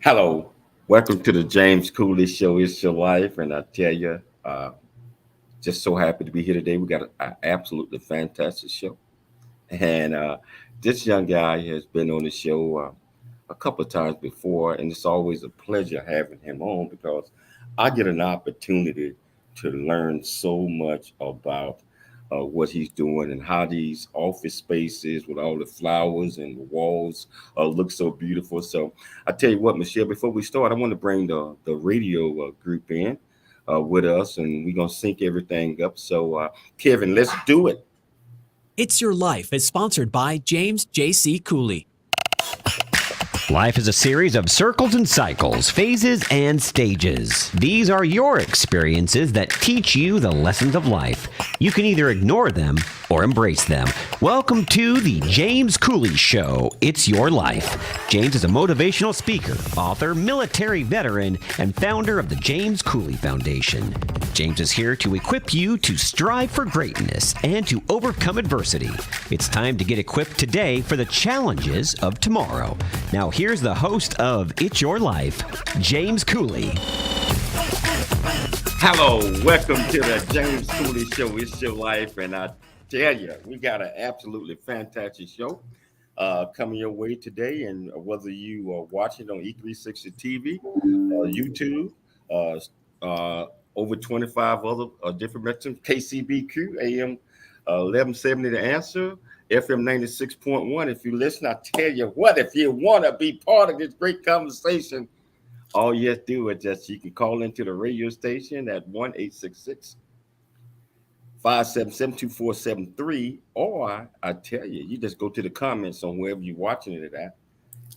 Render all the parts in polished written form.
Hello, welcome to the James Cooley Show. It's your life, and I tell you, just so happy to be here today. We got an absolutely fantastic show, and this young guy has been on the show a couple of times before, and it's always a pleasure having him on because I get an opportunity to learn so much about what he's doing and how these office spaces with all the flowers and the walls look so beautiful. So I tell you what, Michelle, before we start, I want to bring the radio group in with us, and we're gonna sync everything up. So Kevin, let's do it. It's Your Life is sponsored by James J.C. Cooley. Life is a series of circles and cycles, phases and stages. These are your experiences that teach you the lessons of life. You can either ignore them or embrace them. Welcome to the James Cooley Show. It's Your Life. James is a motivational speaker, author, military veteran, and founder of the James Cooley Foundation. James is here to equip you to strive for greatness and to overcome adversity. It's time to get equipped today for the challenges of tomorrow. Now, here's the host of It's Your Life, James Cooley. Hello, welcome to the James Cooley Show. It's Your Life, and I tell you, we got an absolutely fantastic show coming your way today. And whether you are watching on E360 TV, YouTube, over 25 other different methods, KCBQ, AM 1170 The Answer, FM 96.1. If you listen, I tell you what, if you want to be part of this great conversation, all you have to do is just you can call into the radio station at 1-866-577-2473, or I tell you, you just go to the comments on wherever you're watching it at,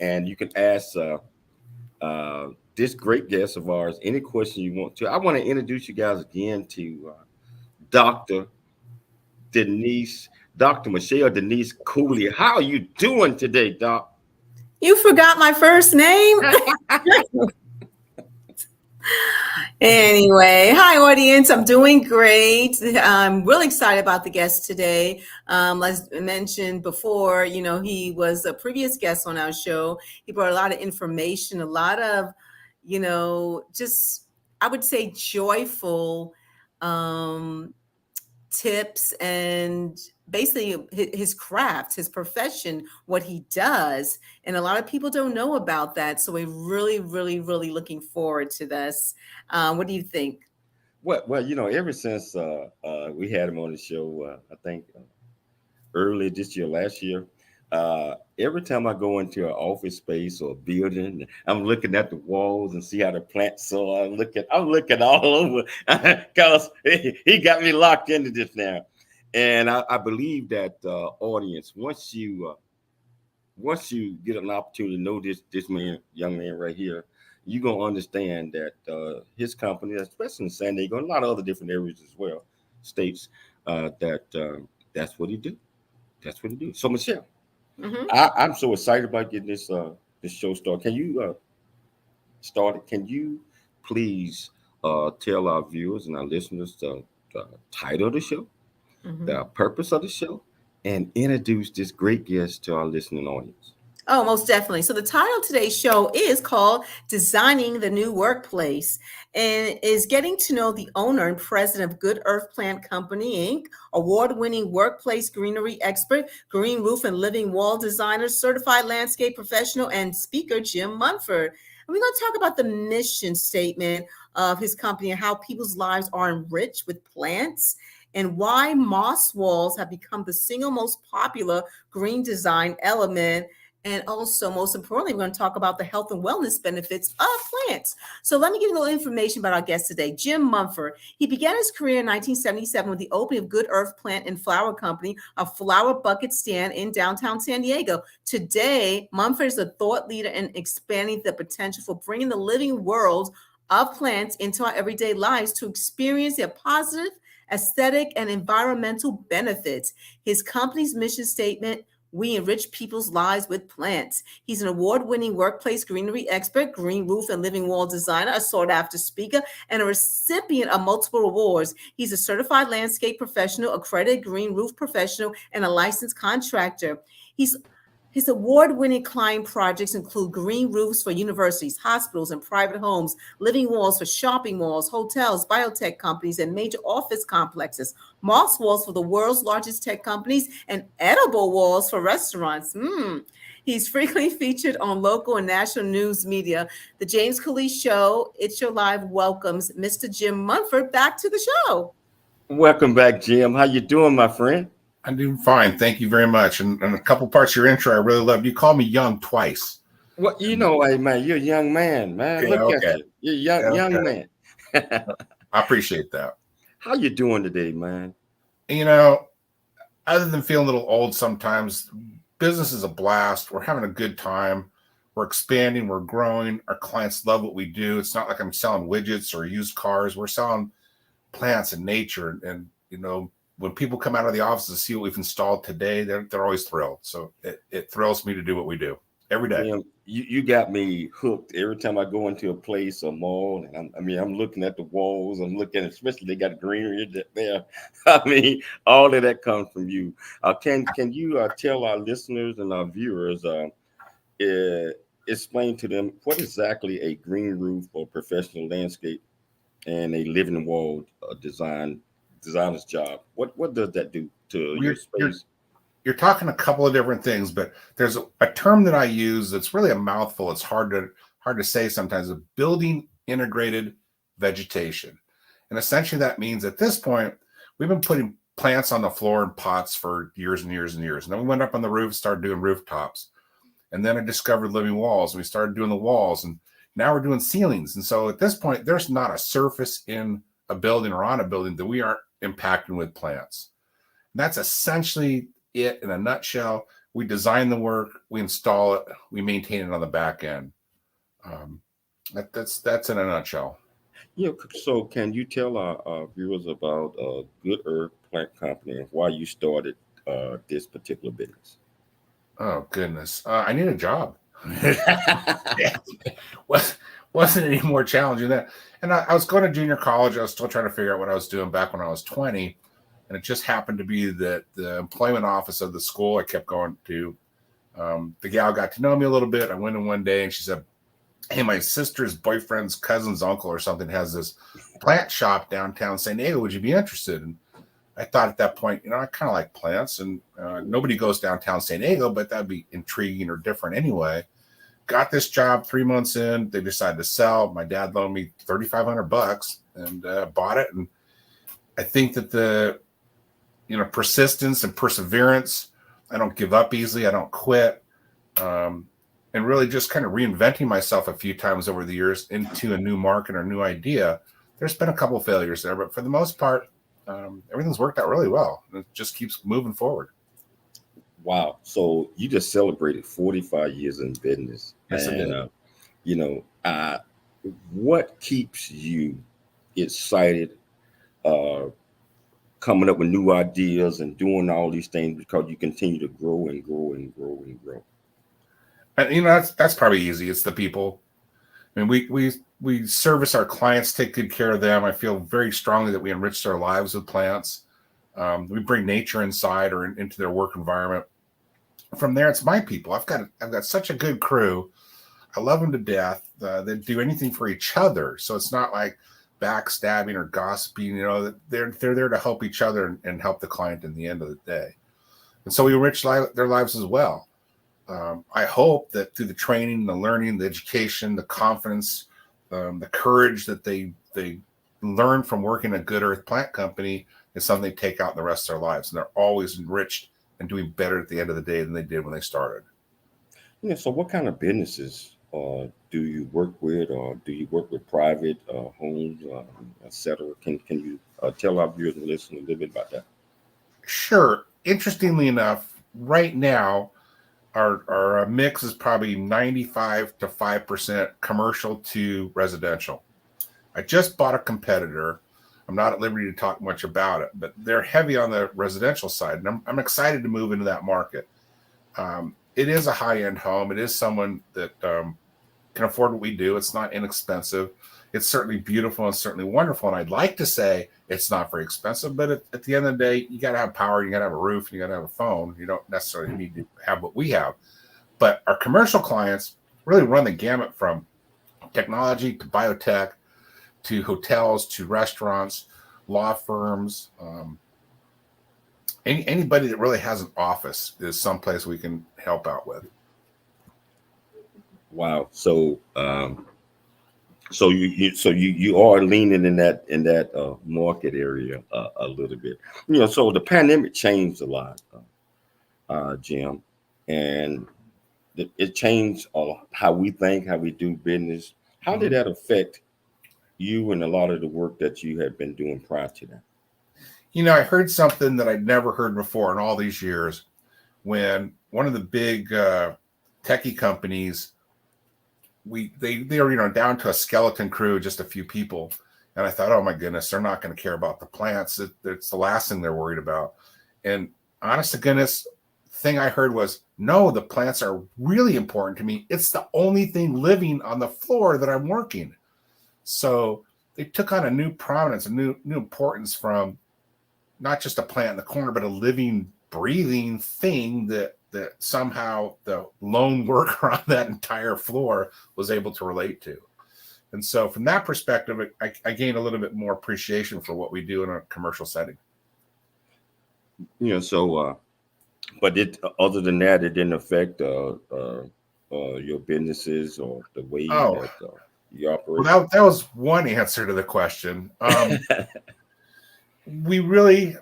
and you can ask this great guest of ours any question you want to. I want to introduce you guys again to Dr. Michelle Denise Cooley. How are you doing today, Doc? You forgot my first name? Anyway, hi audience. I'm doing great. I'm really excited about the guest today. As mentioned before, he was a previous guest on our show. He brought a lot of information, a lot of, just, I would say, joyful tips and basically his craft, his profession, what he does. And a lot of people don't know about that. So we're really, really, really looking forward to this. What do you think? Well, ever since we had him on the show, I think early this year, last year, every time I go into an office space or a building, I'm looking at the walls and see how the plants are. I'm looking all over because he got me locked into this now. And I believe that audience, once you get an opportunity to know this young man right here, you're gonna understand that his company, especially in San Diego, and a lot of other different areas as well, states, that's what he do. That's what he do. So Michelle, I'm so excited about getting this show started. Can you start it? Can you please tell our viewers and our listeners the title of the show, the purpose of the show, and introduce this great guest to our listening audience? Oh, most definitely. So the title of today's show is called Designing the New Workplace, and is getting to know the owner and president of Good Earth Plant Company, Inc., award-winning workplace greenery expert, green roof and living wall designer, certified landscape professional, and speaker, Jim Mumford. And we're going to talk about the mission statement of his company and how people's lives are enriched with plants, and why moss walls have become the single most popular green design element. And also, most importantly, we're going to talk about the health and wellness benefits of plants. So let me give you a little information about our guest today, Jim Mumford. He began his career in 1977 with the opening of Good Earth Plant and Flower Company, a flower bucket stand in downtown San Diego. Today, Mumford is a thought leader in expanding the potential for bringing the living world of plants into our everyday lives to experience their positive aesthetic and environmental benefits. His company's mission statement: we enrich people's lives with plants. He's an award-winning workplace greenery expert, green roof and living wall designer, a sought-after speaker, and a recipient of multiple awards. He's a certified landscape professional, accredited green roof professional, and a licensed contractor. His award-winning client projects include green roofs for universities, hospitals, and private homes, living walls for shopping malls, hotels, biotech companies, and major office complexes, moss walls for the world's largest tech companies, and edible walls for restaurants. He's frequently featured on local and national news media. The James Cooley Show, It's Your Live, welcomes Mr. Jim Mumford back to the show. Welcome back, Jim. How you doing, my friend? I'm doing fine. Thank you very much. And a couple parts of your intro I really loved. You called me young twice. Well, you know, hey, man, you're a young man, man. Yeah, Look okay. at you. You're a young man. I appreciate that. How you doing today, man? You know, other than feeling a little old sometimes, business is a blast. We're having a good time. We're expanding. We're growing. Our clients love what we do. It's not like I'm selling widgets or used cars. We're selling plants and nature. And you know, when people come out of the office to see what we've installed today, they're always thrilled. So it thrills me to do what we do every day. Jim, you got me hooked every time I go into a place or mall. And I'm looking at the walls. I'm looking, especially they got greenery there. I mean, all of that comes from you. Can you tell our listeners and our viewers, explain to them what exactly a green roof or professional landscape and a living wall designer's job? What does that do to your space? You're talking a couple of different things, but there's a term that I use that's really a mouthful. It's hard to say sometimes. A building integrated vegetation, and essentially that means at this point we've been putting plants on the floor in pots for years and years and years. And then we went up on the roof, started doing rooftops, and then I discovered living walls. And we started doing the walls, and now we're doing ceilings. And so at this point, there's not a surface in a building or on a building that we aren't impacting with plants. And that's essentially it in a nutshell. We design the work, we install it, we maintain it on the back end. That's in a nutshell. Yeah. So can you tell our viewers about Good Earth Plant Company and why you started this particular business? Oh goodness, I need a job. Wasn't any more challenging than that. And I was going to junior college. I was still trying to figure out what I was doing back when I was 20. And it just happened to be that the employment office of the school I kept going to, the gal got to know me a little bit. I went in one day and she said, "Hey, my sister's boyfriend's cousin's uncle or something has this plant shop downtown San Diego. Would you be interested?" And I thought at that point, you know, I kind of like plants, and nobody goes downtown San Diego, but that'd be intriguing or different anyway. Got this job 3 months in. They decided to sell. My dad loaned me $3,500 and bought it. And I think that the persistence and perseverance, I don't give up easily. I don't quit. And really just kind of reinventing myself a few times over the years into a new market or new idea. There's been a couple of failures there, but for the most part, everything's worked out really well. And it just keeps moving forward. Wow. So you just celebrated 45 years in business. Yes, And, what keeps you excited, coming up with new ideas and doing all these things, because you continue to grow and grow and grow and grow? And that's probably easy. It's the people. I mean, we service our clients, take good care of them. I feel very strongly that we enrich their lives with plants. We bring nature inside or into their work environment. From there, it's my people. I've got such a good crew. I love them to death. They do anything for each other. So it's not like backstabbing or gossiping. They're there to help each other and help the client in the end of the day. And so we enrich their lives as well. I hope that through the training, the learning, the education, the confidence, the courage that they learn from working at Good Earth Plant Company is something they take out in the rest of their lives. And they're always enriched and doing better at the end of the day than they did when they started. Yeah. So what kind of businesses do you work with, or do you work with private homes, et cetera? Can you tell our viewers and listeners a little bit about that? Sure. Interestingly enough, right now, our mix is probably 95 to 5% commercial to residential. I just bought a competitor. I'm not at liberty to talk much about it, but they're heavy on the residential side, and I'm excited to move into that market. It is a high-end home. It is someone that can afford what we do. It's not inexpensive. It's certainly beautiful and certainly wonderful. And I'd like to say it's not very expensive, but at the end of the day, you got to have power. You got to have a roof. You got to have a phone. You don't necessarily need to have what we have. But our commercial clients really run the gamut from technology to biotech to hotels to restaurants, law firms. Anybody that really has an office is someplace we can help out with. Wow. So you are leaning in that market area a little bit. So the pandemic changed a lot, Jim, and it changed how we think, how we do business. How did that affect you and a lot of the work that you had been doing prior to that? I heard something that I'd never heard before in all these years, when one of the big techie companies, they were down to a skeleton crew, just a few people, and I thought, oh my goodness, they're not going to care about the plants. It's the last thing they're worried about. And honest to goodness, thing I heard was, no, the plants are really important to me. It's the only thing living on the floor that I'm working. So they took on a new prominence, a new importance from not just a plant in the corner, but a living, breathing thing that somehow the lone worker on that entire floor was able to relate to. And so from that perspective, I gained a little bit more appreciation for what we do in a commercial setting. But other than that, it didn't affect your businesses or the way that you operate. Well, that was one answer to the question. We really,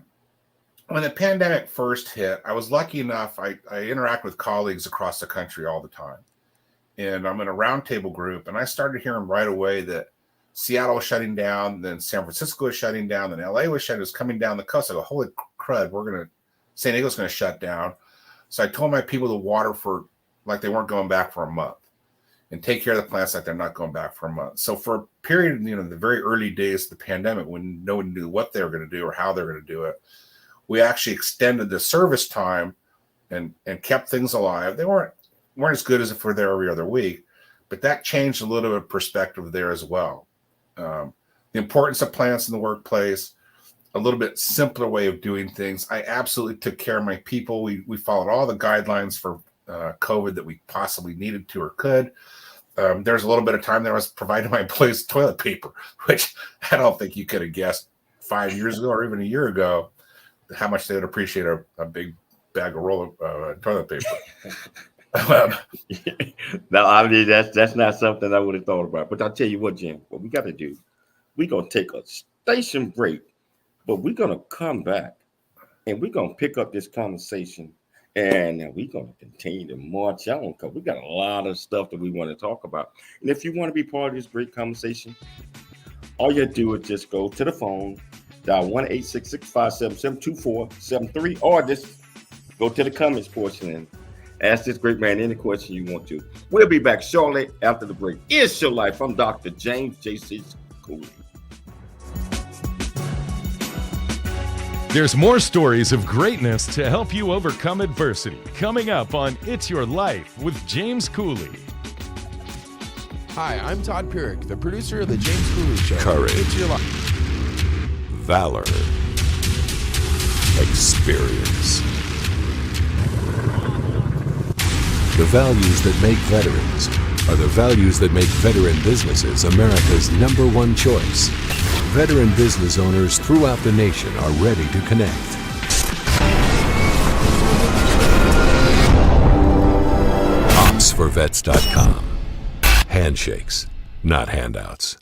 when the pandemic first hit, I was lucky enough, I interact with colleagues across the country all the time. And I'm in a roundtable group, and I started hearing right away that Seattle was shutting down, then San Francisco was shutting down, then LA was coming down the coast. I go, holy crud, San Diego's going to shut down. So I told my people to water for like they weren't going back for a month, and take care of the plants like they're not going back for a month. So for a period, the very early days of the pandemic, when no one knew what they were going to do or how they were going to do it, we actually extended the service time and kept things alive. They weren't as good as if we're there every other week, but that changed a little bit of perspective there as well. The importance of plants in the workplace, a little bit simpler way of doing things. I absolutely took care of my people. We followed all the guidelines for COVID that we possibly needed to or could. There's a little bit of time that I was providing my employees toilet paper, which I don't think you could have guessed 5 years ago or even a year ago how much they would appreciate a big bag of roll of toilet paper. Now, I mean, that's not something I would have thought about. But I'll tell you what, Jim, what we got to do, we're going to take a station break, but we're going to come back and we're going to pick up this conversation. And we're going to continue to march on because we got a lot of stuff that we want to talk about. And if you want to be part of this great conversation, all you do is just go to the phone, dial 1-866-577-2473, or just go to the comments portion and ask this great man any question you want to. We'll be back shortly after the break. It's Your Life. I'm Dr. James J.C. Cooley. There's more stories of greatness to help you overcome adversity coming up on It's Your Life with James Cooley. Hi, I'm Todd Pierick, the producer of The James Cooley Show. Courage. It's Your Life. Valor. Experience. The values that make veterans are the values that make veteran businesses America's #1 choice. Veteran business owners throughout the nation are ready to connect. OpsForVets.com. Handshakes, not handouts.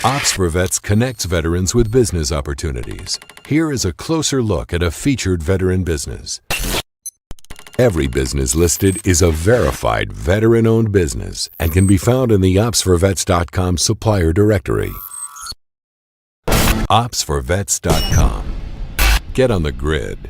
Ops for Vets connects veterans with business opportunities. Here is a closer look at a featured veteran business. Every business listed is a verified veteran-owned business and can be found in the OpsForVets.com supplier directory. OpsForVets.com. Get on the grid.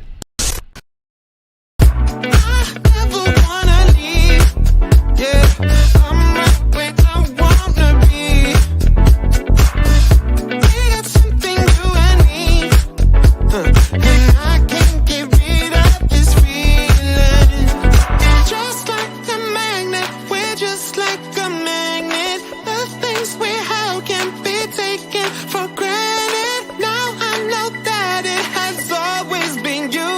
For granted, now I know that it has always been you.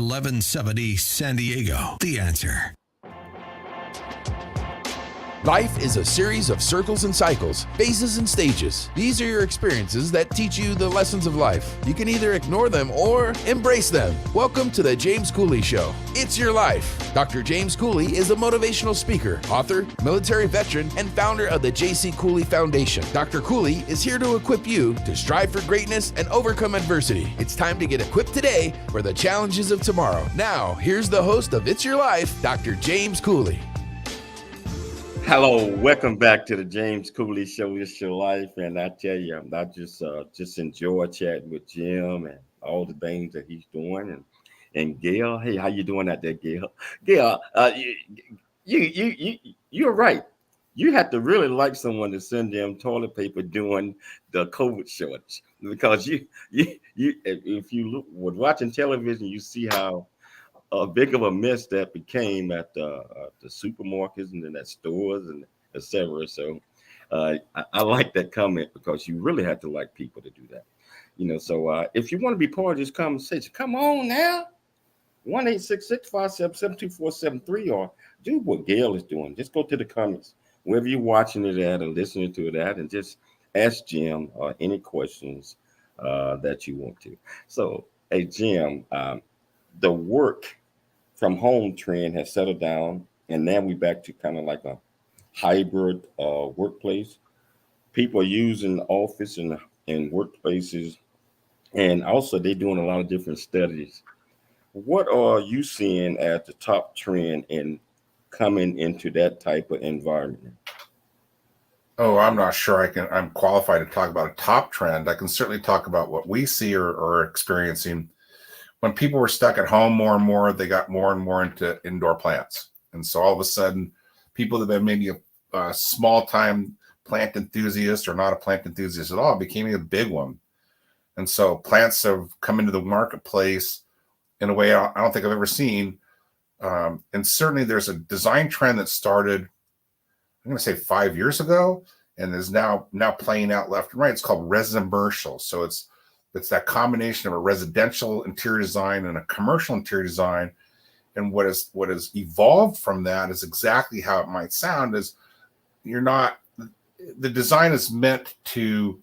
1170 San Diego. The Answer. Life is a series of circles and cycles, phases and stages. These are your experiences that teach you the lessons of life. You can either ignore them or embrace them. Welcome to the James Cooley Show. It's your life. Dr. James Cooley is a motivational speaker, author, military veteran, and founder of the J.C. Cooley Foundation. Dr. Cooley is here to equip you to strive for greatness and overcome adversity. It's time to get equipped today for the challenges of tomorrow. Now, here's the host of It's Your Life, Dr. James Cooley. Hello, welcome back to the James Cooley Show. It's your life, and I tell you, I just enjoy chatting with Jim and all the things that he's doing. And Gail, hey, how you doing out there, Gail? Gail, you're right. You have to really like someone to send them toilet paper during the COVID shortage, because you if you look was watching television, you see how big of a mess that became at the supermarkets and then at stores and etc. So I like that comment, because you really have to like people to do that. So if you want to be part of this conversation, come on now. 1-866-577-2473, or do what Gail is doing. Just go to the comments, wherever you're watching it at or listening to it at, and just ask Jim any questions that you want to. So, hey, Jim, the work from home trend has settled down, and now we're back to kind of like a hybrid workplace. People are using office and workplaces, and also they're doing a lot of different studies. What are you seeing as the top trend in coming into that type of environment? Oh, I'm not sure I'm qualified to talk about a top trend. I can certainly talk about what we see or are experiencing. When people were stuck at home more and more, they got more and more into indoor plants. And so all of a sudden, people that have been maybe a small-time plant enthusiast or not a plant enthusiast at all became a big one. And so plants have come into the marketplace in a way I don't think I've ever seen. And certainly there's a design trend that started, I'm going to say 5 years ago, and is now playing out left and right. It's called residential. So it's that combination of a residential interior design and a commercial interior design. And what has evolved from that is exactly how it might sound. Is the design is meant to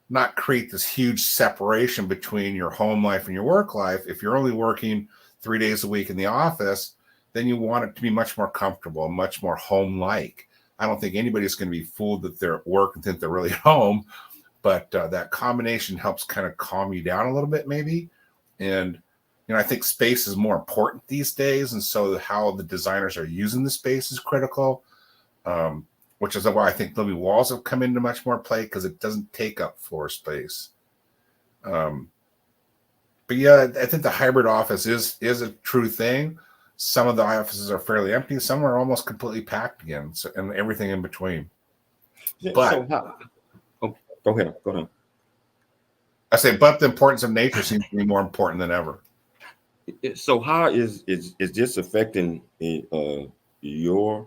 not create this huge separation between your home life and your work life. If you're only working 3 days a week in the office, then you want it to be much more comfortable, much more home-like. I don't think anybody's going to be fooled that they're at work and think they're really at home. But that combination helps kind of calm you down a little bit, maybe. And, I think space is more important these days. And so how the designers are using the space is critical, which is why I think living walls have come into much more play, because it doesn't take up floor space. But yeah, I think the hybrid office is a true thing. Some of the offices are fairly empty. Some are almost completely packed again, and everything in between. Yeah, But go ahead. I say, but the importance of nature seems to be more important than ever. So how is this affecting your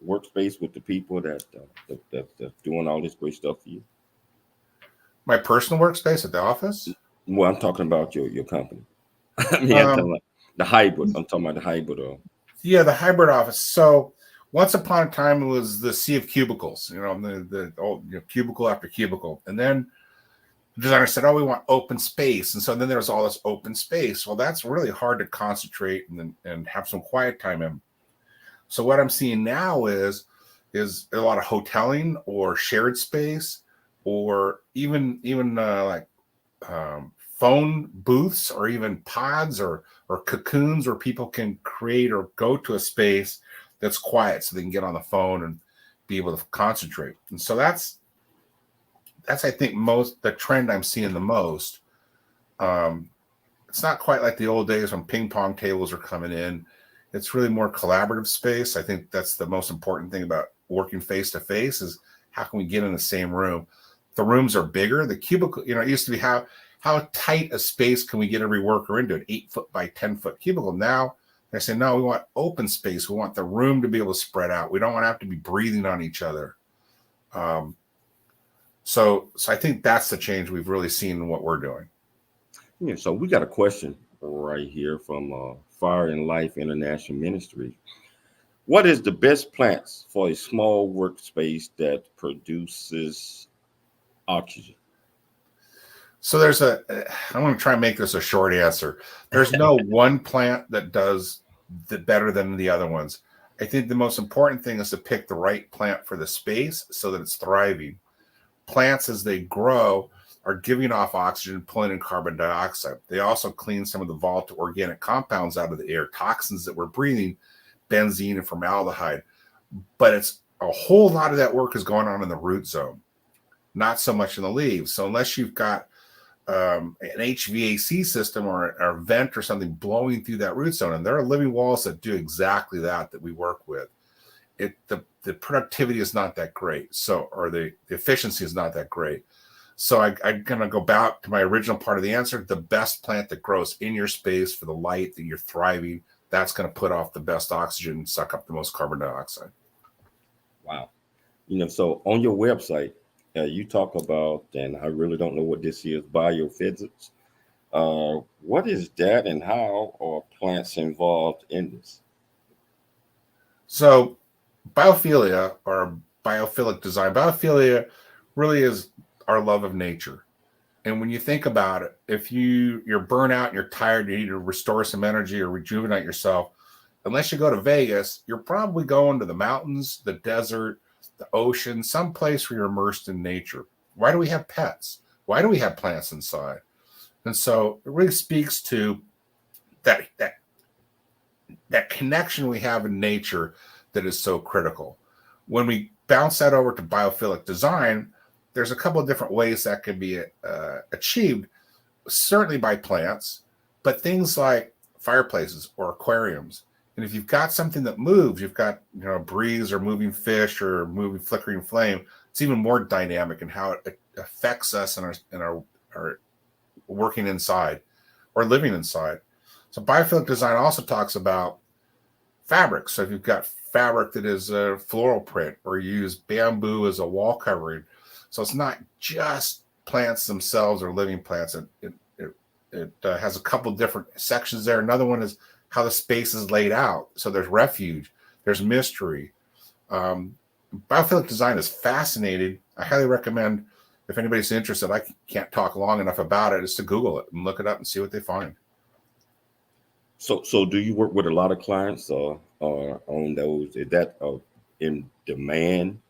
workspace with the people that's doing all this great stuff for you? My personal workspace at the office? Well, I'm talking about your company. I mean, I'm talking about the hybrid. I'm talking about the hybrid. Yeah, the hybrid office. So once upon a time, it was the sea of cubicles, the old cubicle after cubicle. And then the designer said, we want open space. And so then there was all this open space. Well, that's really hard to concentrate and have some quiet time in. So what I'm seeing now is a lot of hoteling or shared space, or even phone booths, or even pods or cocoons where people can create or go to a space that's quiet so they can get on the phone and be able to concentrate. And so that's I think the trend I'm seeing the most. It's not quite like the old days when ping pong tables were coming in. It's really more collaborative space. I think that's the most important thing about working face to face, is how can we get in the same room? The rooms are bigger. The cubicle, it used to be how tight a space can we get every worker into, an 8-foot by 10-foot cubicle. Now they say, no, we want open space. We want the room to be able to spread out. We don't want to have to be breathing on each other. So I think that's the change we've really seen in what we're doing. Yeah, so we got a question right here from Fire and Life International Ministry. What is the best plants for a small workspace that produces oxygen? So I'm going to try and make this a short answer. There's no one plant that does better than the other ones. I think the most important thing is to pick the right plant for the space so that it's thriving. Plants, as they grow, are giving off oxygen, pulling in carbon dioxide. They also clean some of the volatile organic compounds out of the air, toxins that we're breathing, benzene and formaldehyde. But it's a whole lot of that work is going on in the root zone, not so much in the leaves. So unless you've got an HVAC system or a vent or something blowing through that root zone, and there are living walls that do exactly that we work with. The productivity is not that great, or the efficiency is not that great. So I'm going to go back to my original part of the answer. The best plant that grows in your space for the light that you're thriving, that's going to put off the best oxygen and suck up the most carbon dioxide. Wow. So on your website, you talk about, and I really don't know what this is, biophysics. What is that, and how are plants involved in this? So biophilia, or biophilic design, biophilia really is our love of nature. And when you think about it, if you're burnt out and you're tired, you need to restore some energy or rejuvenate yourself, unless you go to Vegas, you're probably going to the mountains, the desert, the ocean, some place where you're immersed in nature. Why do we have pets? Why do we have plants inside? And so it really speaks to that connection we have in nature that is so critical. When we bounce that over to biophilic design, there's a couple of different ways that can be achieved, certainly by plants, but things like fireplaces or aquariums. And if you've got something that moves, you've got a breeze or moving fish or moving flickering flame, it's even more dynamic in how it affects us in our working inside or living inside. So biophilic design also talks about fabric. So if you've got fabric that is a floral print, or you use bamboo as a wall covering, so it's not just plants themselves or living plants. It has a couple different sections there. Another one is how the space is laid out. So there's refuge, there's mystery. Biophilic design is fascinating. I highly recommend, if anybody's interested, I can't talk long enough about it, is to Google it and look it up and see what they find. So do you work with a lot of clients on those? Is that in demand?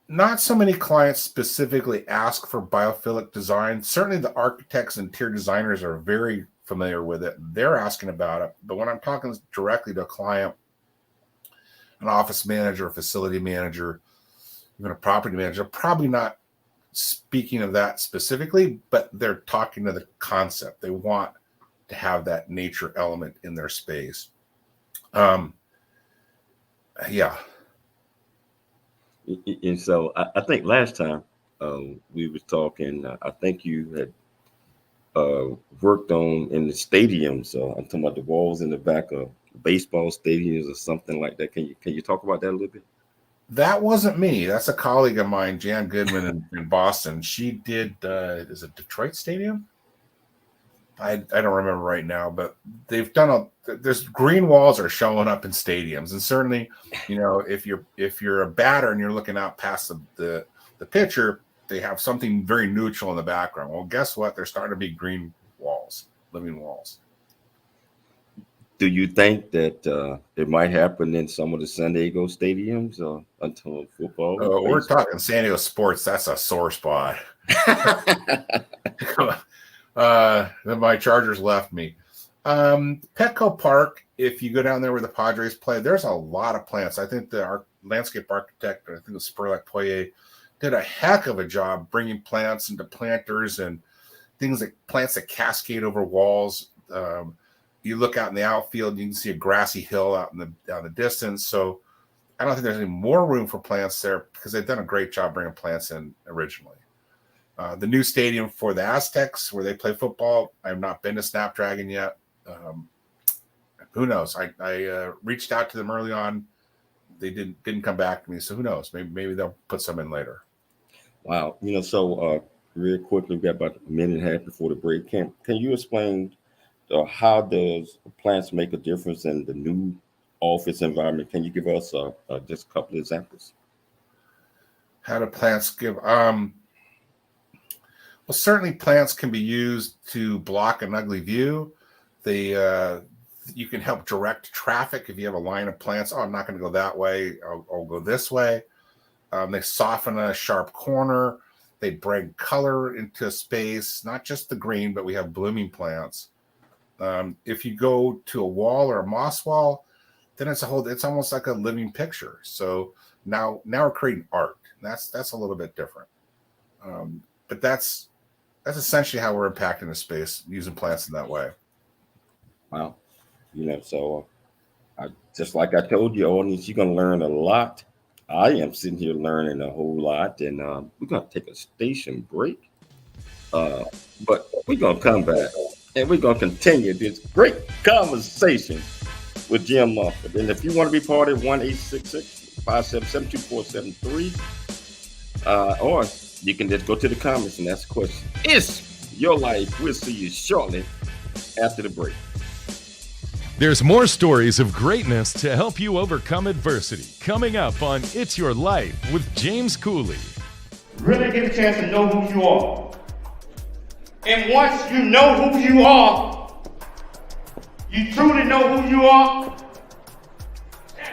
Not so many clients specifically ask for biophilic design. Certainly the architects and interior designers are very familiar with it. They're asking about it. But when I'm talking directly to a client, an office manager, a facility manager, even a property manager, probably not speaking of that specifically, but they're talking to the concept. They want to have that nature element in their space. And so I think last time we was talking, I think you had worked on in the stadiums. I'm talking about the walls in the back of baseball stadiums or something like that. Can you talk about that a little bit? That wasn't me. That's a colleague of mine, Jan Goodman in Boston. She did, is it Detroit Stadium? I don't remember right now, but they've done there's green walls are showing up in stadiums. And certainly, if you're a batter and you're looking out past the pitcher, they have something very neutral in the background. Well, guess what? They're starting to be green walls, living walls. Do you think that it might happen in some of the San Diego stadiums until football? We're talking San Diego sports. That's a sore spot. My Chargers left me. Petco Park, if you go down there where the Padres play, there's a lot of plants. I think our landscape architect, I think it was Spurlock Poirier, did a heck of a job bringing plants into planters and plants that cascade over walls. You look out in the outfield, you can see a grassy hill out in the distance. So I don't think there's any more room for plants there because they've done a great job bringing plants in originally. The new stadium for the Aztecs where they play football, I have not been to Snapdragon yet. Who knows? I reached out to them early on. They didn't come back to me. So who knows? Maybe they'll put some in later. Wow. So real quickly. We got about a minute and a half before the break. Can you explain how does plants make a difference in the new office environment? Can you give us just a couple of examples? How do plants give? Well, certainly plants can be used to block an ugly view. They you can help direct traffic if you have a line of plants. Oh, I'm not going to go that way. I'll go this way. They soften a sharp corner. They bring color into space, not just the green, but we have blooming plants. If you go to a wall or a moss wall, then it's almost like a living picture. So now we're creating art. That's a little bit different. But that's essentially how we're impacting the space using plants in that way. Wow. So just like I told you, audience, you're going to learn a lot. I am sitting here learning a whole lot, and we're going to take a station break. But we're going to come back, and we're going to continue this great conversation with Jim Mumford. And if you want to be part of 1-866-577-2473, or you can just go to the comments and ask a question. It's your life. We'll see you shortly after the break. There's more stories of greatness to help you overcome adversity coming up on It's Your Life with James Cooley. Really get a chance to know who you are. And once you know who you are, you truly know who you are,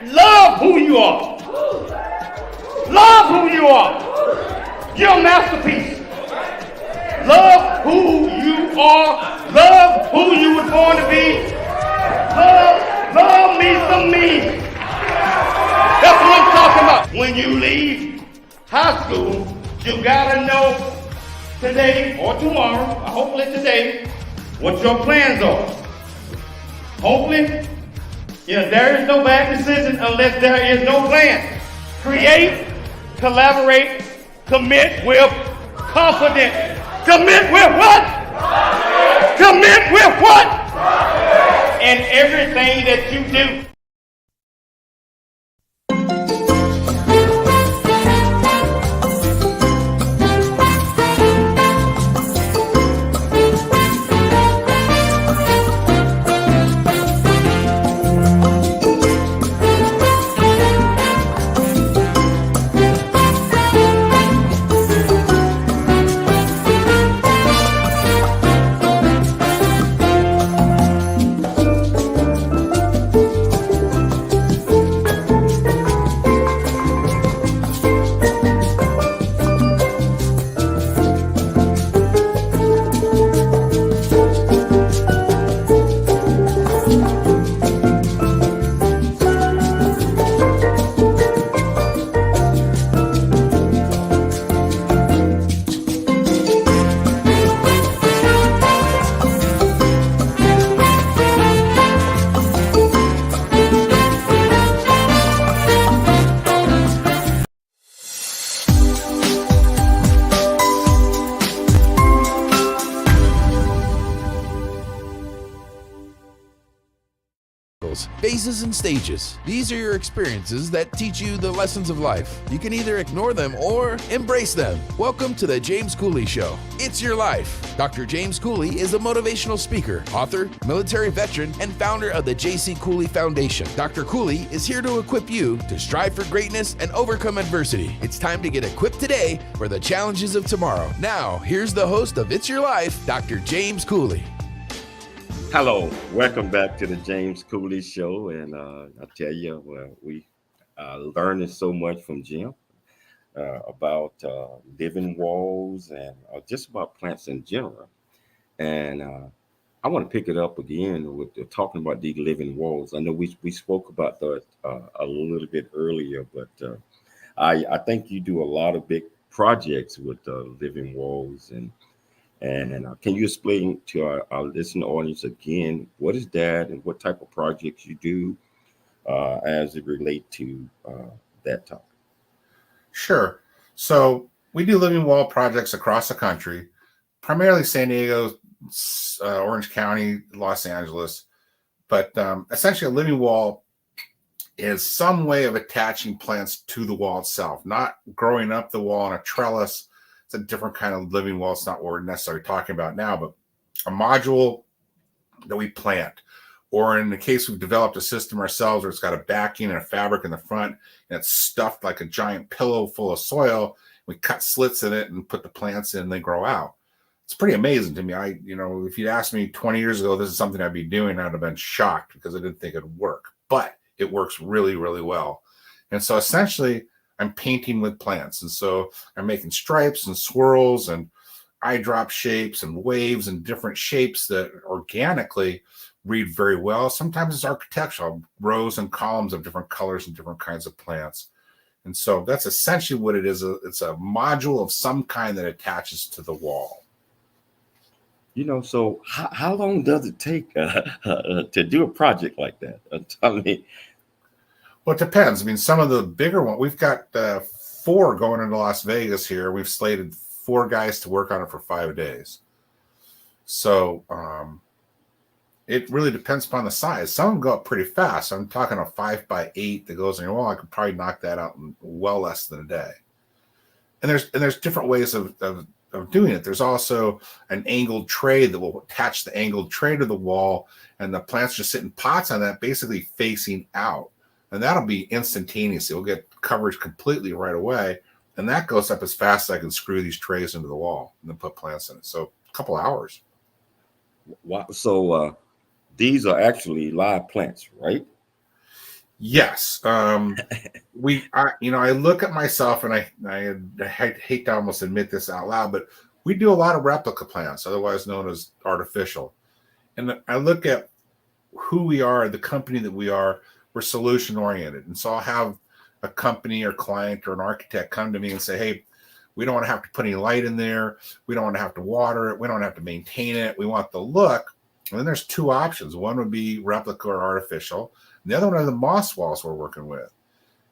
love who you are. Love who you are. You're a masterpiece. Love who you are. Love who you were born to be. Love me some me. That's what I'm talking about. When you leave high school, you gotta know today or tomorrow, or hopefully today, what your plans are. Hopefully, there is no bad decision unless there is no plan. Create, collaborate, commit with confidence. Commit with what? Commit with what? And everything that you do. Phases and stages. These are your experiences that teach you the lessons of life. You can either ignore them or embrace them. Welcome to the James Cooley Show. It's your life. Dr. James Cooley is a motivational speaker, author, military veteran, and founder of the J.C. Cooley Foundation. Dr. Cooley is here to equip you to strive for greatness and overcome adversity. It's time to get equipped today for the challenges of tomorrow. Now, here's the host of It's Your Life, Dr. James Cooley. Hello, welcome back to the James Cooley Show, and I tell you, we are learning so much from Jim about living walls and just about plants in general. And I want to pick it up again with talking about these living walls. I know we spoke about that a little bit earlier, but I think you do a lot of big projects with living walls. And can you explain to our listening audience again, what is that and what type of projects you do as it relate to that topic? Sure. So we do living wall projects across the country, primarily San Diego, Orange County, Los Angeles. But essentially a living wall is some way of attaching plants to the wall itself, not growing up the wall on a trellis. It's a different kind of living wall. It's not what we're necessarily talking about now, but a module that we plant, or in the case we've developed a system ourselves where it's got a backing and a fabric in the front and it's stuffed like a giant pillow full of soil. We cut slits in it and put the plants in, and they grow out. It's pretty amazing to me. If you'd asked me 20 years ago, this is something I'd be doing, I'd have been shocked because I didn't think it'd work, but it works really, really well. And so essentially I'm painting with plants. And so I'm making stripes and swirls and eye drop shapes and waves and different shapes that organically read very well. Sometimes it's architectural, rows and columns of different colors and different kinds of plants. And so that's essentially what it is. It's a module of some kind that attaches to the wall. So how long does it take to do a project like that? Tell me. Well, it depends. I mean, some of the bigger ones, we've got 4 going into Las Vegas here. We've slated 4 guys to work on it for 5 days. So it really depends upon the size. Some of them go up pretty fast. I'm talking a 5x8 that goes in your wall. I could probably knock that out in well less than a day. And there's different ways of doing it. There's also an angled tray that will attach the angled tray to the wall, and the plants just sit in pots on that, basically facing out. And that'll be instantaneous. It'll get coverage completely right away. And that goes up as fast as I can screw these trays into the wall and then put plants in it. So a couple hours. Wow. So these are actually live plants, right? Yes. I look at myself, and I hate to almost admit this out loud, but we do a lot of replica plants, otherwise known as artificial. And I look at who we are, the company that we are. We're solution oriented. And so I'll have a company or client or an architect come to me and say, hey, we don't want to have to put any light in there. We don't want to have to water it. We don't have to maintain it. We want the look. And then there's 2 options. One would be replica or artificial. And the other one are the moss walls we're working with.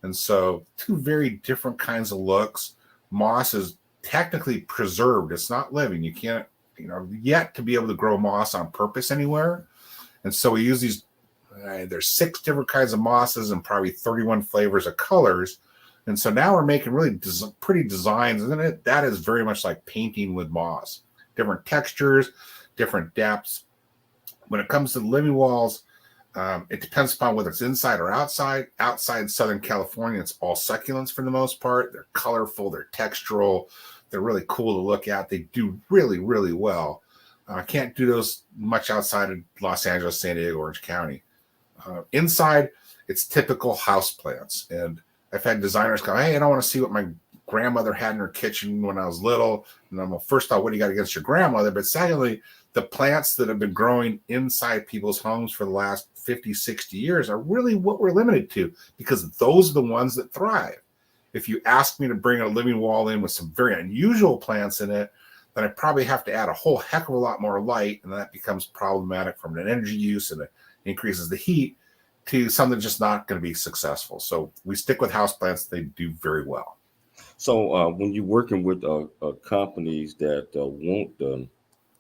And so 2 very different kinds of looks. Moss is technically preserved. It's not living. You can't, yet to be able to grow moss on purpose anywhere. And so we use these. There's 6 different kinds of mosses and probably 31 flavors of colors. And so now we're making really pretty designs. And that is very much like painting with moss. Different textures, different depths. When it comes to the living walls, it depends upon whether it's inside or outside. Outside Southern California, it's all succulents for the most part. They're colorful, they're textural, they're really cool to look at. They do really, really well. I can't do those much outside of Los Angeles, San Diego, Orange County. Inside, it's typical house plants. And I've had designers go, hey, I don't want to see what my grandmother had in her kitchen when I was little. And I'm, well, first off, what do you got against your grandmother? But secondly, the plants that have been growing inside people's homes for the last 50, 60 years are really what we're limited to, because those are the ones that thrive. If you ask me to bring a living wall in with some very unusual plants in it, then I probably have to add a whole heck of a lot more light, and that becomes problematic from an energy use, and it increases the heat to something just not going to be successful. So we stick with houseplants. They do very well. So when you're working with companies that want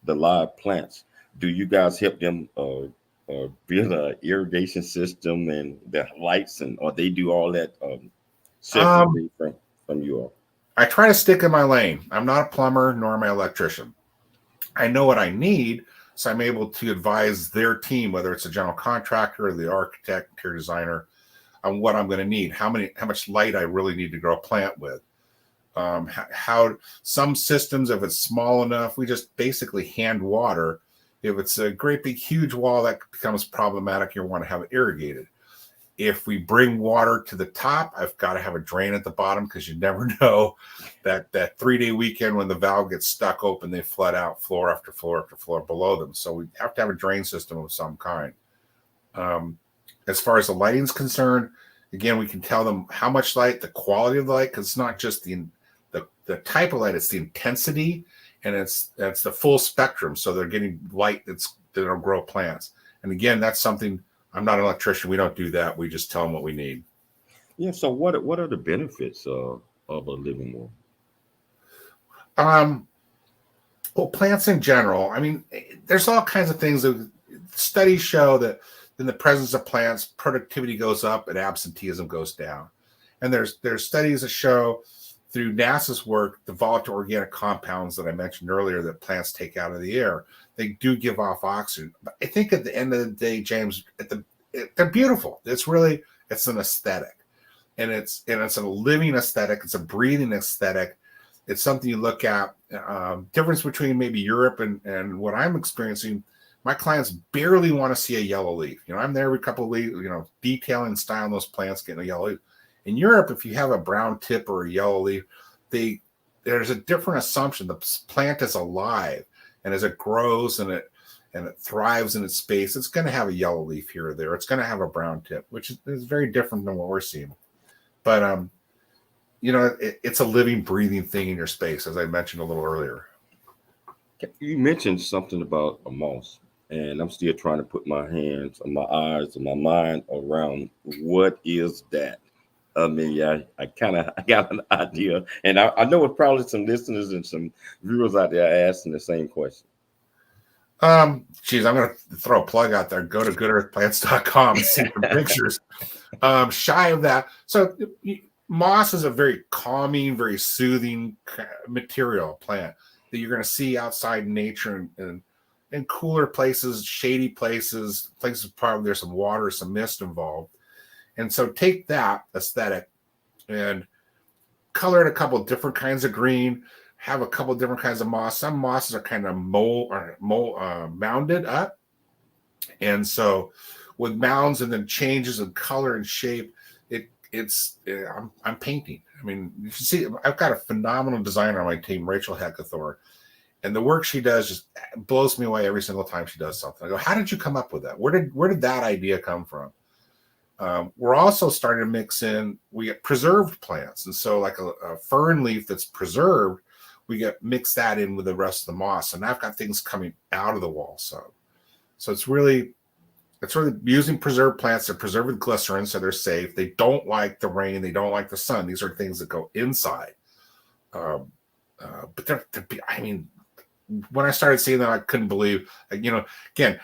the live plants, do you guys help them build an irrigation system and the lights, or they do all that separately from you all? I try to stick in my lane. I'm not a plumber nor am I an electrician. I know what I need, so I'm able to advise their team, whether it's a general contractor or the architect, interior designer, on what I'm going to need, how much light I really need to grow a plant with. How some systems, if it's small enough, we just basically hand water. If it's a great big huge wall, that becomes problematic. You want to have it irrigated. If we bring water to the top, I've got to have a drain at the bottom, because you never know that 3-day weekend when the valve gets stuck open, they flood out floor after floor after floor below them. So we have to have a drain system of some kind. As far as the lighting is concerned, again, we can tell them how much light, the quality of the light, because it's not just the type of light, it's the intensity, and it's the full spectrum. So they're getting light that'll grow plants. And again, that's something. I'm not an electrician. We don't do that. We just tell them what we need. Yeah. So what are the benefits of a living wall? Well, plants in general. I mean, there's all kinds of things. Studies show that in the presence of plants, productivity goes up and absenteeism goes down. And there's studies that show through NASA's work, the volatile organic compounds that I mentioned earlier that plants take out of the air, they do give off oxygen. But I think at the end of the day, James, they're beautiful. It's an aesthetic, and it's a living aesthetic. It's a breathing aesthetic. It's something you look at. Difference between maybe Europe and what I'm experiencing. My clients barely want to see a yellow leaf. I'm there every couple of weeks, detailing and styling those plants, getting a yellow leaf. In Europe, if you have a brown tip or a yellow leaf, there's a different assumption. The plant is alive, and as it grows and it thrives in its space, it's going to have a yellow leaf here or there. It's going to have a brown tip, which is very different than what we're seeing. But it's a living, breathing thing in your space, as I mentioned a little earlier. You mentioned something about a moss, and I'm still trying to put my hands and my eyes and my mind around what is that. I mean, I got an idea, and I know it's probably some listeners and some viewers out there asking the same question. I'm going to throw a plug out there. Go to goodearthplants.com and see some pictures. Shy of that. So moss is a very calming, very soothing material plant that you're going to see outside in nature and in cooler places, shady places probably there's some water, some mist involved. And so take that aesthetic and color it a couple of different kinds of green, have a couple of different kinds of moss. Some mosses are kind of mounded up. And so with mounds and then changes in color and shape, I'm painting. I mean, you can see I've got a phenomenal designer on my team, Rachel Heckathor, and the work she does just blows me away every single time she does something. I go, how did you come up with that? Where did that idea come from? We're also starting to mix in, we get preserved plants. And so like a fern leaf that's preserved, we mix that in with the rest of the moss. And I've got things coming out of the wall. So it's really using preserved plants. They're preserved with glycerin, so they're safe. They don't like the rain. They don't like the sun. These are things that go inside. But when I started seeing that, I couldn't believe, again,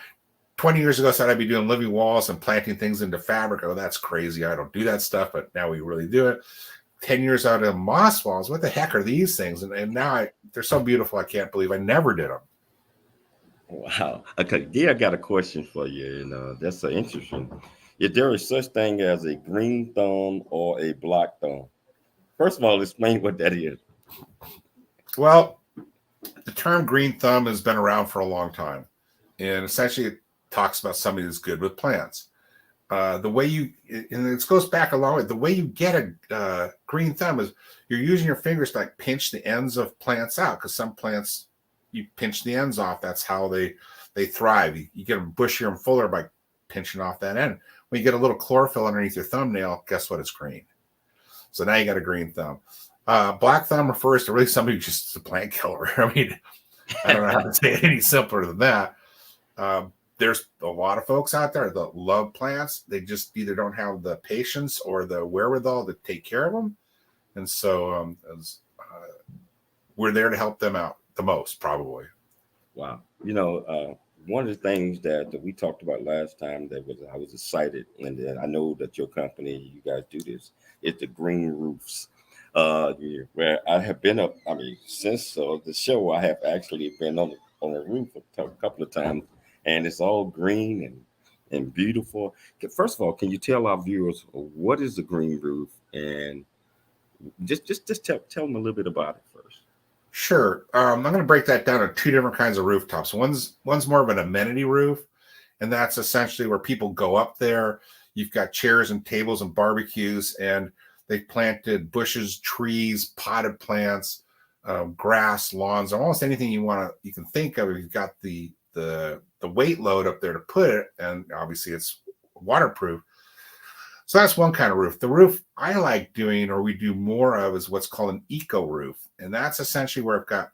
20 years ago, I said I'd be doing living walls and planting things into fabric. Oh, that's crazy. I don't do that stuff, but now we really do it. 10 years out of moss walls, what the heck are these things? And now they're so beautiful, I can't believe I never did them. Wow. Okay, yeah, I got a question for you, and that's interesting. If there is such thing as a green thumb or a black thumb, first of all, explain what that is. Well, the term green thumb has been around for a long time, and essentially it talks about somebody that's good with plants. The way and it goes back a long way. The way you get a green thumb is you're using your fingers to like pinch the ends of plants out, because some plants you pinch the ends off. That's how they thrive. You get them bushier and fuller by pinching off that end. When you get a little chlorophyll underneath your thumbnail, guess what? It's green. So now you got a green thumb. Black thumb refers to really somebody who's just a plant killer. I mean, I don't know how to say it any simpler than that. There's a lot of folks out there that love plants. They just either don't have the patience or the wherewithal to take care of them. And so we're there to help them out the most, probably. Wow. One of the things that we talked about last time I was excited, and then I know that your company, you guys do this, is the green roofs. Where I have been up, since the show, I have actually been on a roof a couple of times, and it's all green and beautiful. First of all, can you tell our viewers what is the green roof, and just tell them a little bit about it first? Sure. I'm going to break that down to two different kinds of rooftops. One's more of an amenity roof, and that's essentially where people go up there. You've got chairs and tables and barbecues, and they've planted bushes, trees, potted plants, grass, lawns, almost anything you can think of. You've got the weight load up there to put it, and obviously it's waterproof. So that's one kind of roof. The roof I like doing, or we do more of, is what's called an eco roof. And that's essentially where I've got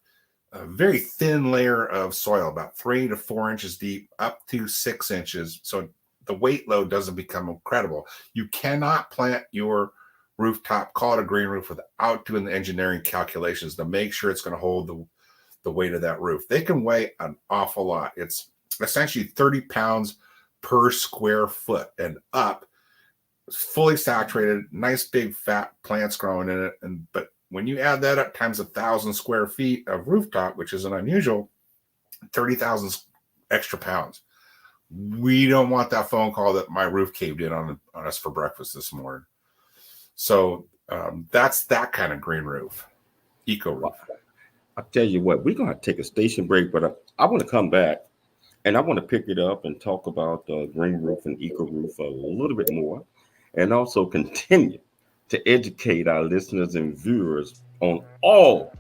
a very thin layer of soil, about 3 to 4 inches deep, up to 6 inches. So the weight load doesn't become incredible. You cannot plant your rooftop, call it a green roof, without doing the engineering calculations to make sure it's going to hold the weight of that roof. They can weigh an awful lot. It's essentially 30 pounds per square foot and up. It's fully saturated, nice big fat plants growing in it, but when you add that up times 1,000 square feet of rooftop, which isn't unusual, 30,000 extra pounds. We don't want that phone call that my roof caved in on us for breakfast this morning. So that's that kind of green roof, eco roof. I'll tell you what, we're going to take a station break, but I want to come back and I want to pick it up and talk about green roof and eco roof a little bit more, and also continue to educate our listeners and viewers on all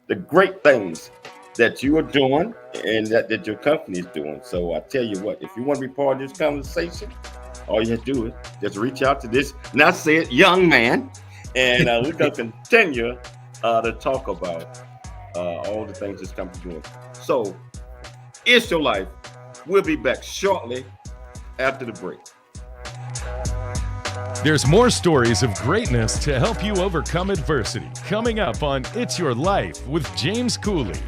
the great things that you are doing and that your company is doing. So I tell you what, if you want to be part of this conversation, all you have to do is just reach out to this, not say it, young man, and we're going to continue to talk about all the things this company is doing. So it's your life. We'll be back shortly after the break. There's more stories of greatness to help you overcome adversity coming up on It's Your Life with James Cooley.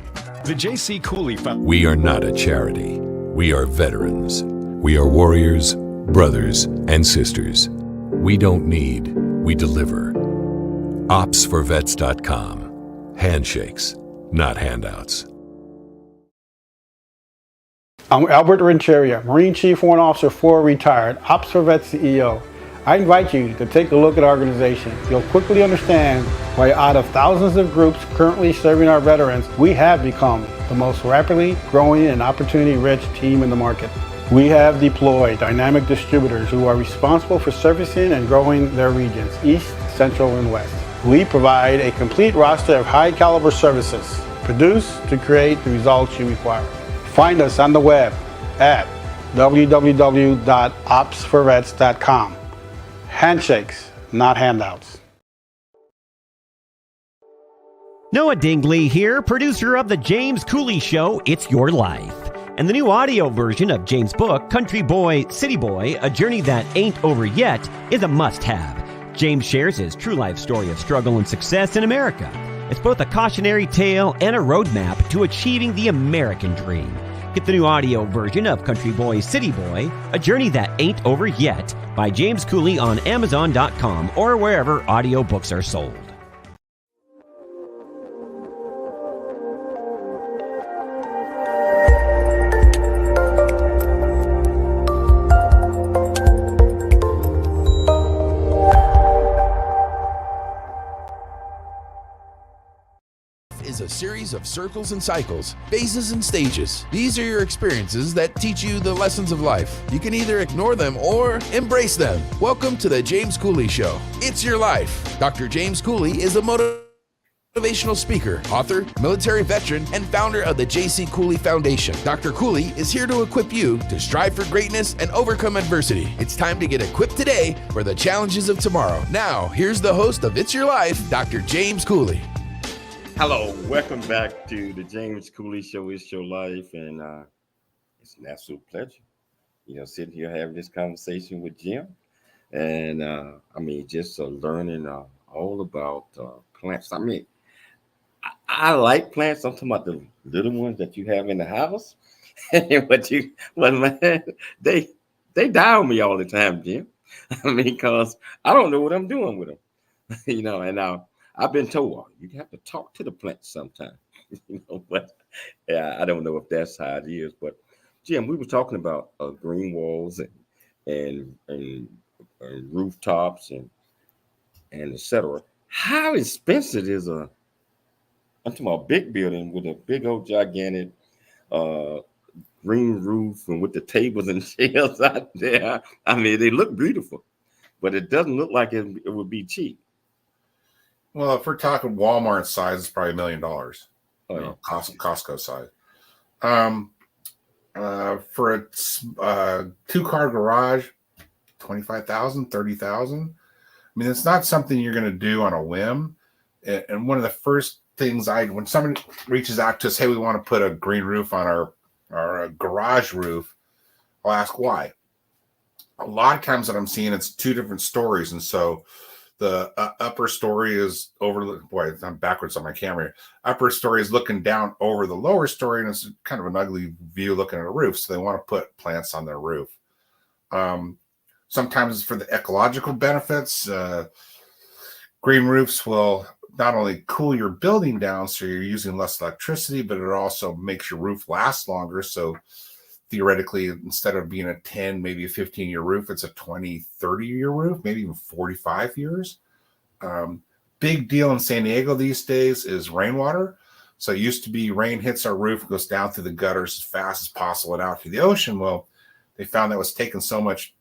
The J.C. Cooley Foundation. We are not a charity. We are veterans. We are warriors, brothers, and sisters. We don't need, we deliver. Opsforvets.com. Handshakes, not handouts. I'm Albert Rencheria, Marine Chief Warrant Officer 4, retired, Ops for Vets CEO. I invite you to take a look at our organization. You'll quickly understand why out of thousands of groups currently serving our veterans, we have become the most rapidly growing and opportunity-rich team in the market. We have deployed dynamic distributors who are responsible for servicing and growing their regions, East, Central, and West. We provide a complete roster of high-caliber services, produced to create the results you require. Find us on the web at www.opsforvets.com. Handshakes, not handouts. Noah Dingley here, producer of The James Cooley Show, It's Your Life. And the new audio version of James' book, Country Boy, City Boy, A Journey That Ain't Over Yet, is a must-have. James shares his true life story of struggle and success in America. It's both a cautionary tale and a roadmap to achieving the American dream. Get the new audio version of Country Boy, City Boy, A Journey That Ain't Over Yet by James Cooley on Amazon.com or wherever audiobooks are sold. Is a series of circles and cycles, phases and stages. These are your experiences that teach you the lessons of life. You can either ignore them or embrace them. Welcome to the James Cooley Show. It's your life. Dr. James Cooley is a motivational speaker, author, military veteran, and founder of the J.C. Cooley Foundation. Dr. Cooley is here to equip you to strive for greatness and overcome adversity. It's time to get equipped today for the challenges of tomorrow. Now, here's the host of It's Your Life, Dr. James Cooley. Hello, welcome back to the James Cooley Show. It's Your Life, and it's an absolute pleasure, sitting here having this conversation with Jim, and just learning all about plants. I like plants. I'm talking about the little ones that you have in the house, but man, they die on me all the time, Jim. Because I don't know what I'm doing with them, and I've been told you have to talk to the plants sometimes, but yeah, I don't know if that's how it is. But Jim, we were talking about green walls and rooftops and etc. How expensive is I'm talking about a big building with a big old gigantic green roof and with the tables and chairs out there? They look beautiful, but it doesn't look like it would be cheap. Well, if we're talking Walmart size, it's probably $1 million. Oh, yeah. Costco size. For a two-car garage, $25,000, $30,000. It's not something you're going to do on a whim. And one of the first things when somebody reaches out to us, hey, we want to put a green roof on our garage roof, I'll ask why. A lot of times that I'm seeing, it's two different stories, and so the upper story is I'm backwards on my camera here. Upper story is looking down over the lower story, and it's kind of an ugly view looking at a roof. So they want to put plants on their roof. Sometimes it's for the ecological benefits. Green roofs will not only cool your building down, so you're using less electricity, but it also makes your roof last longer. So theoretically, instead of being a 10, maybe a 15-year roof, it's a 20, 30-year roof, maybe even 45 years. Big deal in San Diego these days is rainwater. So it used to be rain hits our roof, goes down through the gutters as fast as possible and out to the ocean. Well, they found that was taking so much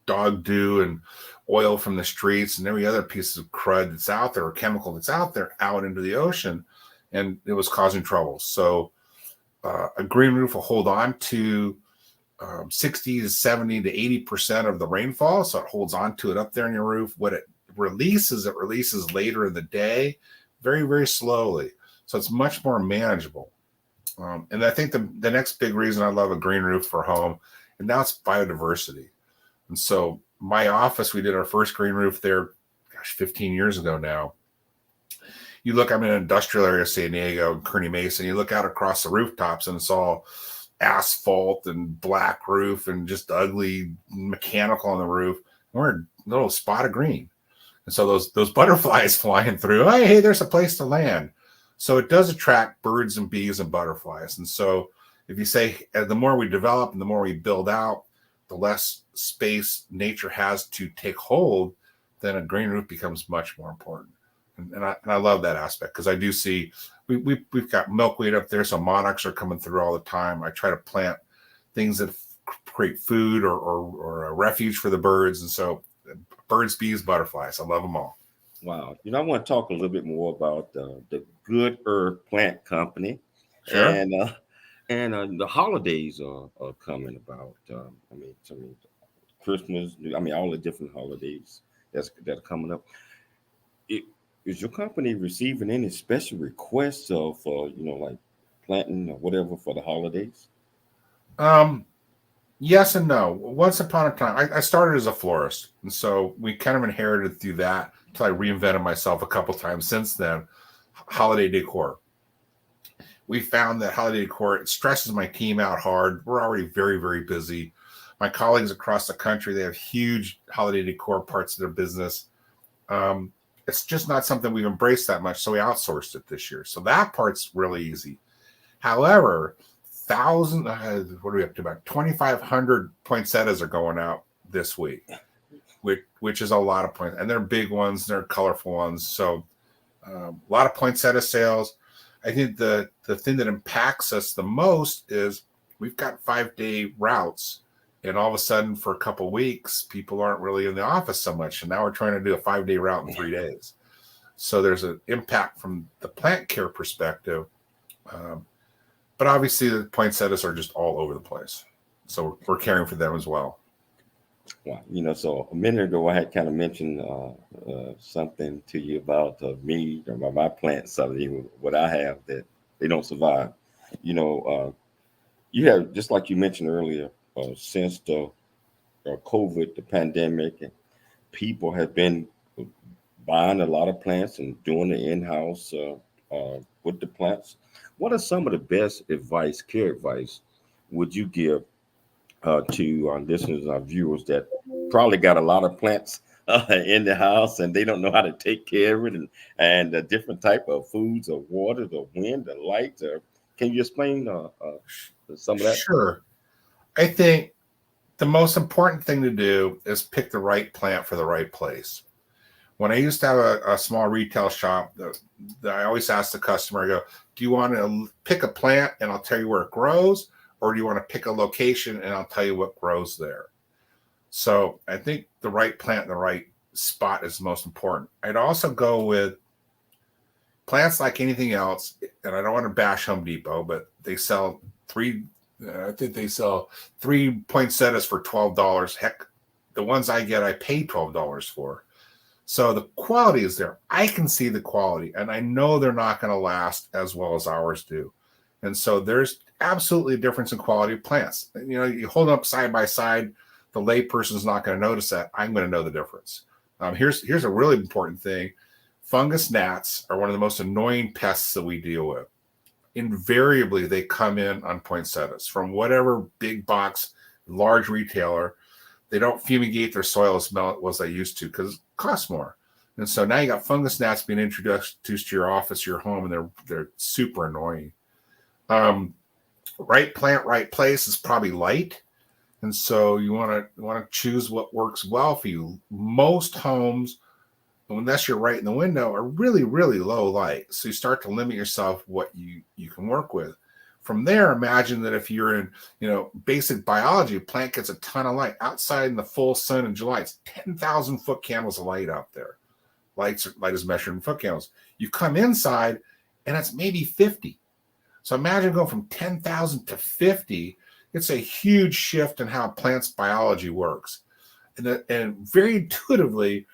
dog dew and oil from the streets and every other piece of crud that's out there or chemical that's out there out into the ocean, and it was causing trouble. So a green roof will hold on to 60 to 70 to 80% of the rainfall. So it holds on to it up there in your roof. What it releases later in the day, very, very slowly. So it's much more manageable. And I think the next big reason I love a green roof for home, and that's biodiversity. And so my office, we did our first green roof there, 15 years ago now. You look, I'm in an industrial area, San Diego, and Kearny Mesa, you look out across the rooftops and it's all asphalt and black roof and just ugly mechanical on the roof. We're a little spot of green. And so those butterflies flying through, hey, there's a place to land. So it does attract birds and bees and butterflies. And so if you say the more we develop and the more we build out, the less space nature has to take hold, then a green roof becomes much more important. And I love that aspect, because I do see we've got milkweed up there, so monarchs are coming through all the time. I try to plant things that create food or a refuge for the birds. And so birds, bees, butterflies, I love them all. Wow. I want to talk a little bit more about the Good Earth Plant Company. Sure. And the holidays are coming about. I mean, Christmas, all the different holidays that are coming up. Is your company receiving any special requests for like planting or whatever for the holidays? Yes and no. Once upon a time, I started as a florist, and so we kind of inherited through that until I reinvented myself a couple times since then. Holiday decor. We found that holiday decor, it stresses my team out hard. We're already very, very busy. My colleagues across the country, they have huge holiday decor parts of their business. It's just not something we've embraced that much, so we outsourced it this year. So that part's really easy. However, what are we up to? About 2,500 poinsettias are going out this week, which is a lot of points. And they're big ones, they're colorful ones. So a lot of poinsettia sales. I think the thing that impacts us the most is we've got 5-day routes. And all of a sudden, for a couple of weeks, people aren't really in the office so much. And now we're trying to do a 5-day route in 3 days. So there's an impact from the plant care perspective. But obviously, the poinsettias are just all over the place. So we're caring for them as well. Wow. So a minute ago, I had kind of mentioned something to you about me, about my plants, what I have that they don't survive. You have, just like you mentioned earlier, since the COVID, the pandemic, and people have been buying a lot of plants and doing the in-house with the plants. What are some of the best care advice would you give to our listeners, our viewers that probably got a lot of plants in the house and they don't know how to take care of it, and the different type of foods or water, the wind, the light? Can you explain some of that? Sure. I think the most important thing to do is pick the right plant for the right place. When I used to have a small retail shop, I always ask the customer, I go, do you want to pick a plant and I'll tell you where it grows? Or do you want to pick a location and I'll tell you what grows there? So I think the right plant in the right spot is most important. I'd also go with plants like anything else. And I don't want to bash Home Depot, but they sell three poinsettias for $12. Heck, the ones I get, I pay $12 for. So the quality is there. I can see the quality, and I know they're not going to last as well as ours do. And so there's absolutely a difference in quality of plants. You hold them up side by side, the layperson's not going to notice that. I'm going to know the difference. Here's a really important thing. Fungus gnats are one of the most annoying pests that we deal with. Invariably, they come in on poinsettias from whatever big box, large retailer. They don't fumigate their soil as well as they used to because it costs more. And so now you got fungus gnats being introduced to your office, your home, and they're super annoying. Right plant, right place is probably light. And so you want to choose what works well for you. Most homes, unless you're right in the window, are really, really low light. So you start to limit yourself what you can work with. From there, imagine that if you're in, basic biology, a plant gets a ton of light. Outside in the full sun in July, it's 10,000 foot candles of light out there. Light is measured in foot candles. You come inside, and it's maybe 50. So imagine going from 10,000 to 50. It's a huge shift in how plants biology works. And very intuitively,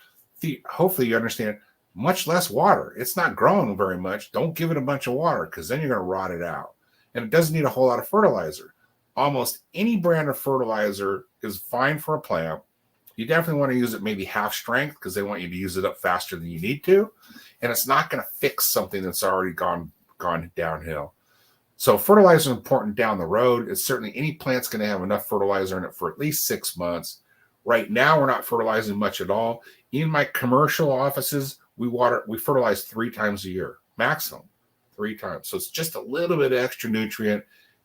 hopefully you understand, much less water. It's not growing very much. Don't give it a bunch of water because then you're going to rot it out. And it doesn't need a whole lot of fertilizer. Almost any brand of fertilizer is fine for a plant. You definitely want to use it maybe half strength because they want you to use it up faster than you need to. And it's not going to fix something that's already gone downhill. So fertilizer is important down the road. It's certainly any plant's going to have enough fertilizer in it for at least 6 months. Right now, we're not fertilizing much at all. In my commercial offices, we fertilize 3 times a year, maximum 3 times. So it's just a little bit of extra nutrient.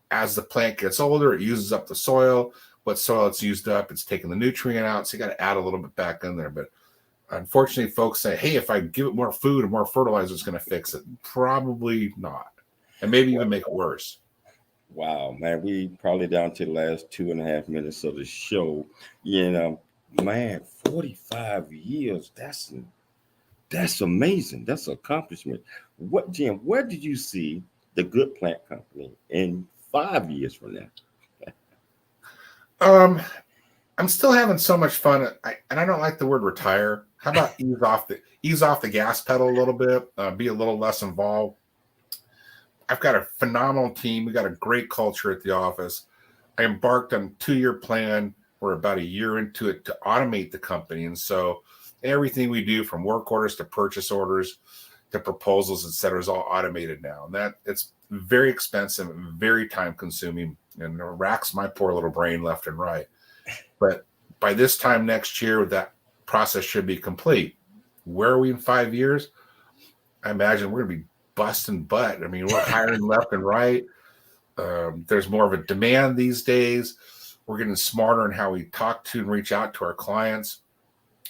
As the plant gets older, it uses up the soil. What soil it's used up, it's taking the nutrient out. So you got to add a little bit back in there. But unfortunately, folks say, hey, if I give it more food and more fertilizer, it's going to fix it. Probably not. And maybe even make it worse. Wow, man, we probably down to the last 2.5 minutes of the show. Man, 45 years, that's amazing. That's an accomplishment. Jim, where did you see the Good Plant Company in 5 years from now? I'm still having so much fun. And I don't like the word retire. How about ease off the gas pedal a little bit, be a little less involved. I've got a phenomenal team. We got a great culture at the office. I embarked on a 2-year plan. We're about a year into it to automate the company. And so everything we do from work orders to purchase orders to proposals, et cetera, is all automated now. And it's very expensive and very time consuming and it racks my poor little brain left and right. But by this time next year, that process should be complete. Where are we in 5 years? I imagine we're going to be busting butt. I mean, we're hiring left and right. There's more of a demand these days. We're getting smarter in how we talk to and reach out to our clients.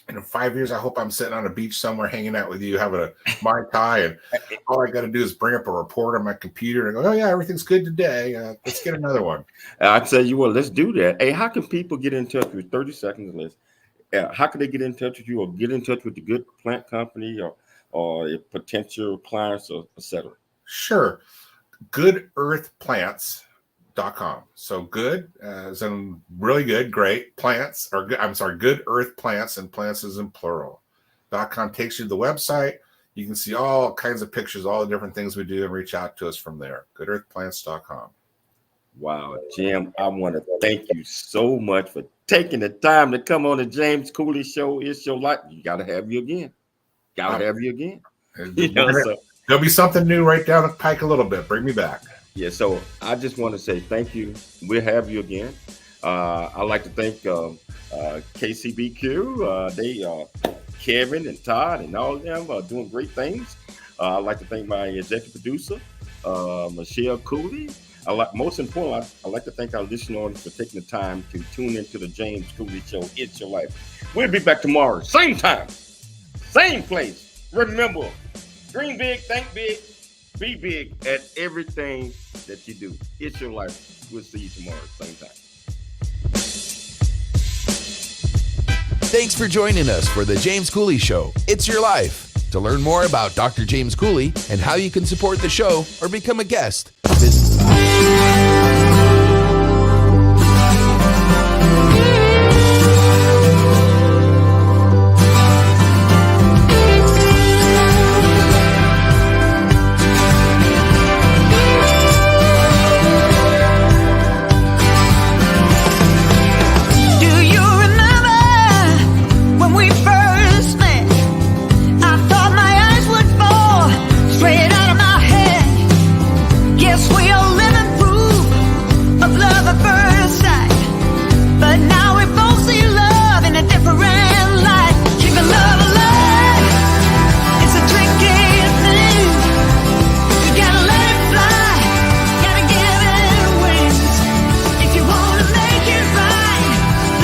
And in 5 years, I hope I'm sitting on a beach somewhere hanging out with you, having a Mai Tai, and all I got to do is bring up a report on my computer and go, oh, yeah, everything's good today. Let's get another one. I tell you what, let's do that. Hey, how can people get in touch with 30 seconds list? How can they get in touch with you or get in touch with the Good Plant Company or potential clients or et cetera? Sure. GoodEarthPlants.com. So good, as in really good, great plants, or Good Earth Plants, and plants is in plural. .com takes you to the website. You can see all kinds of pictures, all the different things we do, and reach out to us from there. GoodEarthPlants.com. Wow, Jim, I want to thank you so much for taking the time to come on the James Cooley Show. It's your life. You got to have you again. Have you again. There'll be something new right down the pike a little bit. Bring me back. Yeah, so I just want to say thank you. We'll have you again. I'd like to thank KCBQ. Kevin and Todd and all of them are doing great things. I'd like to thank my executive producer, Michelle Cooley. Most importantly, I'd like to thank our listeners for taking the time to tune into the James Cooley Show. It's your life. We'll be back tomorrow, same time, same place. Remember, dream big, think big, be big at everything that you do. It's your life. We'll see you tomorrow, same time. Thanks for joining us for the James Cooley Show. It's your life. To learn more about Dr. James Cooley and how you can support the show or become a guest, visit